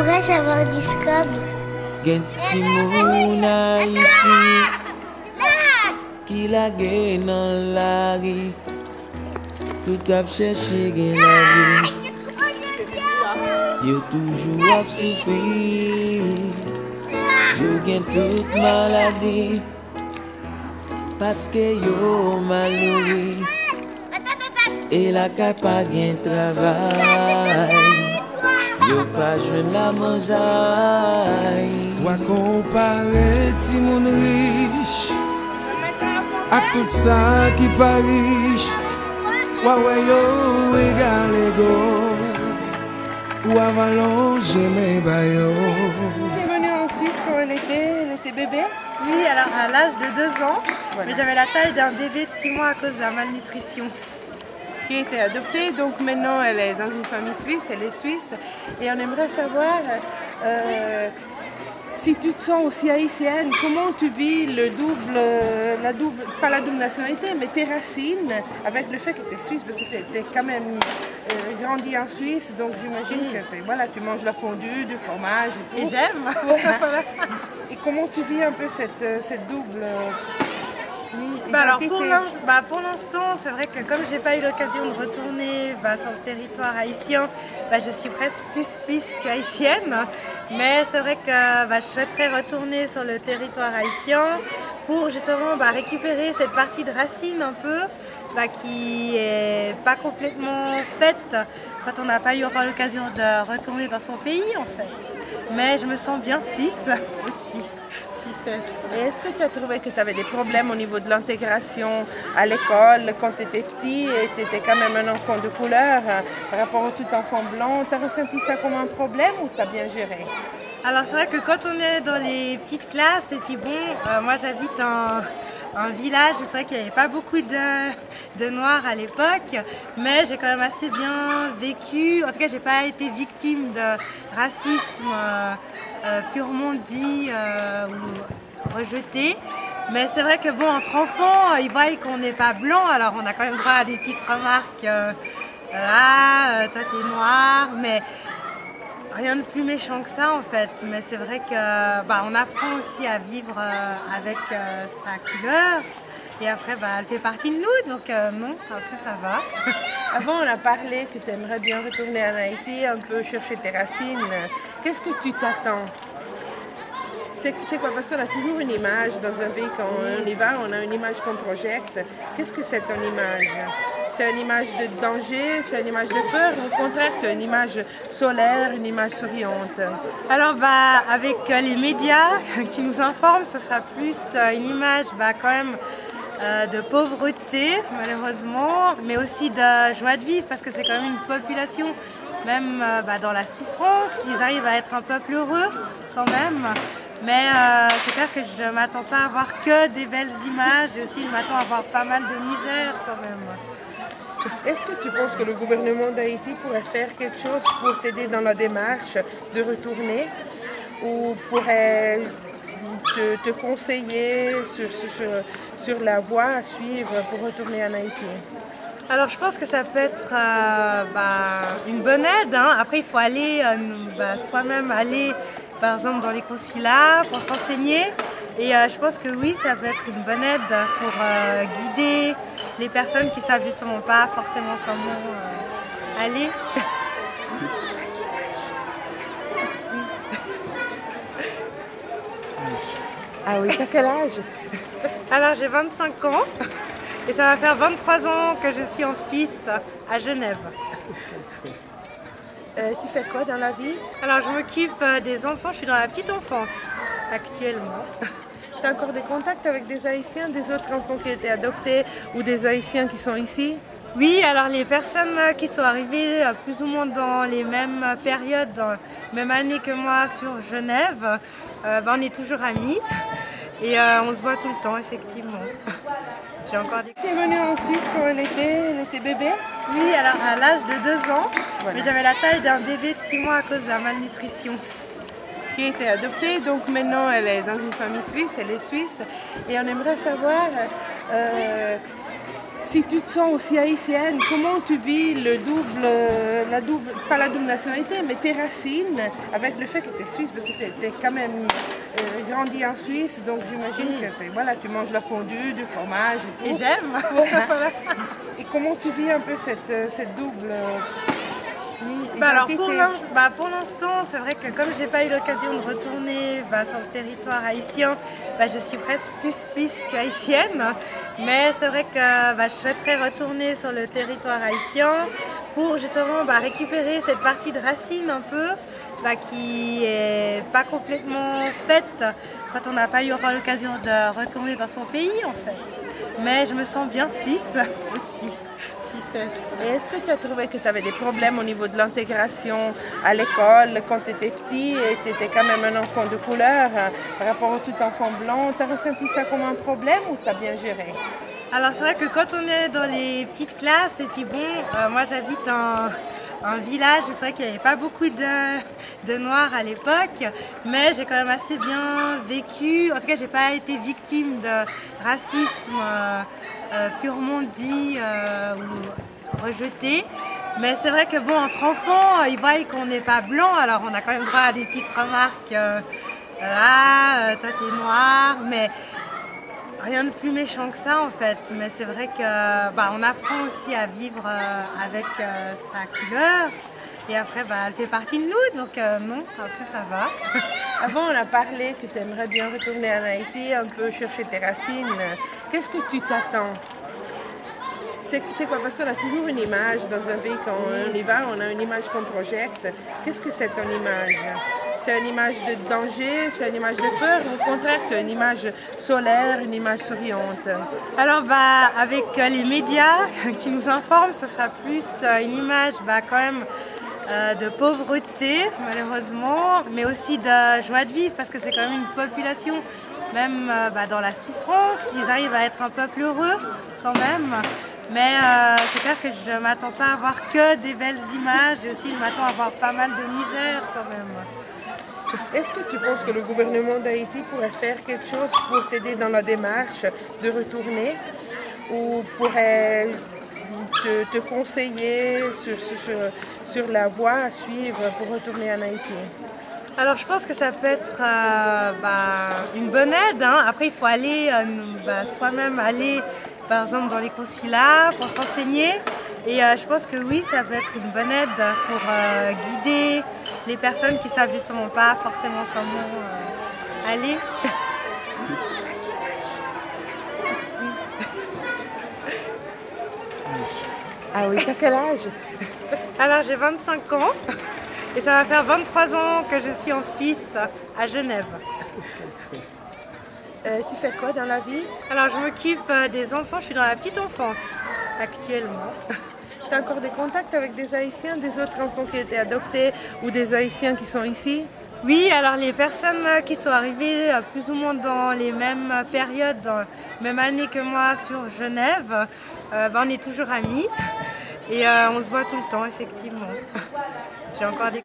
aimerait savoir Discob. Gen ti moun Haïti qui la gen dans la rue. Tout ap chercher gen la vie. Yo toujours ap souffrir. Yo gen toute maladie. Parce que yo mal nourri. Et la ka pa gen travail. Yo pa jwen la manjaille. Wa compare ti moun riche ak tout ça qui pa riche. Wa ouais yo égal ego. Ou avalon j'aimais bayo. Elle est venue en Suisse quand elle était bébé. Oui, alors à l'âge de 2 ans, mais j'avais la taille d'un bébé de 6 mois à cause de la malnutrition. Qui a été adoptée, donc maintenant elle est dans une famille suisse, elle est suisse. Et on aimerait savoir si tu te sens aussi haïtienne, comment tu vis pas la double nationalité, mais tes racines avec le fait que tu es suisse, parce que tu es quand même grandi en Suisse, donc j'imagine que tu manges la fondue, du fromage et tout. Et j'aime. Voilà. Et comment tu vis un peu cette double Alors identité? pour l'instant, c'est vrai que comme j'ai pas eu l'occasion de retourner sur le territoire haïtien, je suis presque plus suisse qu'haïtienne. Mais c'est vrai que je souhaiterais retourner sur le territoire haïtien pour justement récupérer cette partie de racine un peu qui est pas complètement faite quand on n'a pas eu encore l'occasion de retourner dans son pays en fait. Mais je me sens bien suisse aussi. Et est-ce que tu as trouvé que tu avais des problèmes au niveau de l'intégration à l'école quand tu étais petit et tu étais quand même un enfant de couleur par rapport au tout enfant blanc? Tu as ressenti ça comme un problème ou tu as bien géré? Alors c'est vrai que quand on est dans les petites classes, et puis moi j'habite un village, c'est vrai qu'il n'y avait pas beaucoup de noirs à l'époque, mais j'ai quand même assez bien vécu. En tout cas, j'ai pas été victime de racisme purement dit ou rejeté. Mais c'est vrai que entre enfants, ils voient qu'on n'est pas blanc, alors on a quand même droit à des petites remarques. Toi t'es noir, mais rien de plus méchant que ça en fait. Mais c'est vrai que on apprend aussi à vivre avec sa couleur. Et après, elle fait partie de nous, donc non, après ça va. Avant, on a parlé que tu aimerais bien retourner en Haïti, un peu chercher tes racines. Qu'est-ce que tu t'attends? C'est quoi? Parce qu'on a toujours une image dans un pays, quand on y va, on a une image qu'on projette. Qu'est-ce que c'est ton image? C'est une image de danger, c'est une image de peur, ou au contraire, c'est une image solaire, une image souriante? Alors, avec les médias qui nous informent, ce sera plus une image quand même de pauvreté, malheureusement, mais aussi de joie de vivre, parce que c'est quand même une population, même dans la souffrance, ils arrivent à être un peuple heureux quand même. Mais c'est clair que je ne m'attends pas à voir que des belles images, et aussi je m'attends à voir pas mal de misère quand même. Est-ce que tu penses que le gouvernement d'Haïti pourrait faire quelque chose pour t'aider dans la démarche de retourner, ou pourrait te conseiller sur la voie à suivre pour retourner en Haïti? Alors je pense que ça peut être une bonne aide. Après il faut aller soi-même aller par exemple dans les consulats pour se renseigner. Et je pense que oui, ça peut être une bonne aide pour guider les personnes qui ne savent justement pas forcément comment aller. Ah oui, t'as quel âge? Alors j'ai 25 ans et ça va faire 23 ans que je suis en Suisse, à Genève. Tu fais quoi dans la vie? Alors je m'occupe des enfants, je suis dans la petite enfance actuellement. Tu as encore des contacts avec des Haïtiens, des autres enfants qui ont été adoptés ou des Haïtiens qui sont ici? Oui, alors les personnes qui sont arrivées plus ou moins dans les mêmes périodes, même année que moi sur Genève, on est toujours amis et on se voit tout le temps effectivement. J'ai encore des... Tu es venue en Suisse quand elle était bébé? Oui, alors à l'âge de 2 ans, mais j'avais la taille d'un bébé de 6 mois à cause de la malnutrition. Qui a été adoptée, donc maintenant elle est dans une famille suisse, elle est suisse. Et on aimerait savoir Si tu te sens aussi haïtienne, comment tu vis pas la double nationalité, mais tes racines avec le fait que tu es suisse, parce que tu es quand même grandi en Suisse, donc j'imagine que voilà, tu manges la fondue, du fromage et tout. Et j'aime. Voilà. Et comment tu vis un peu cette double Alors identité? pour l'instant, c'est vrai que comme j'ai pas eu l'occasion de retourner sur le territoire haïtien, je suis presque plus suisse qu'haïtienne. Mais c'est vrai que je souhaiterais retourner sur le territoire haïtien pour justement récupérer cette partie de racines un peu qui est pas complètement faite quand on n'a pas eu encore l'occasion de retourner dans son pays en fait. Mais je me sens bien suisse aussi, suissesse. Et est-ce que tu as trouvé que tu avais des problèmes au niveau de l'intégration à l'école quand tu étais petit et tu étais quand même un enfant de couleur par rapport au tout enfant blanc? Tu as ressenti ça comme un problème ou tu as bien géré? Alors c'est vrai que quand on est dans les petites classes, et puis moi j'habite un village, c'est vrai qu'il n'y avait pas beaucoup de noirs à l'époque, mais j'ai quand même assez bien vécu. En tout cas, j'ai pas été victime de racisme purement dit ou rejeté. Mais c'est vrai que entre enfants, ils voient qu'on n'est pas blanc, alors on a quand même droit à des petites remarques. Toi t'es noir, mais rien de plus méchant que ça en fait. Mais c'est vrai que on apprend aussi à vivre avec sa couleur. Et après, elle fait partie de nous, donc non, après ça va. Avant, on a parlé que tu aimerais bien retourner en Haïti, un peu chercher tes racines. Qu'est-ce que tu t'attends? C'est quoi? Parce qu'on a toujours une image dans un pays, quand on y va, on a une image qu'on projette. Qu'est-ce que c'est ton image? C'est une image de danger, c'est une image de peur, ou au contraire, c'est une image solaire, une image souriante? Alors, avec les médias qui nous informent, ce sera plus une image quand même de pauvreté, malheureusement, mais aussi de joie de vivre, parce que c'est quand même une population, même dans la souffrance, ils arrivent à être un peuple heureux quand même. Mais c'est clair que je ne m'attends pas à avoir que des belles images, et aussi je m'attends à avoir pas mal de misère quand même. Est-ce que tu penses que le gouvernement d'Haïti pourrait faire quelque chose pour t'aider dans la démarche de retourner, ou pourrait te conseiller sur la voie à suivre pour retourner en Haïti? Alors je pense que ça peut être une bonne aide. Après il faut aller soi-même aller par exemple dans les consulats pour se renseigner. Et je pense que oui, ça peut être une bonne aide pour guider les personnes qui ne savent justement pas forcément comment aller. Ah oui, t'as quel âge? Alors j'ai 25 ans et ça va faire 23 ans que je suis en Suisse, à Genève. Tu fais quoi dans la vie? Alors je m'occupe des enfants, je suis dans la petite enfance actuellement. Tu as encore des contacts avec des Haïtiens, des autres enfants qui ont été adoptés ou des Haïtiens qui sont ici? Oui, alors les personnes qui sont arrivées plus ou moins dans les mêmes périodes, dans la même année que moi sur Genève, on est toujours amis et on se voit tout le temps effectivement. J'ai encore des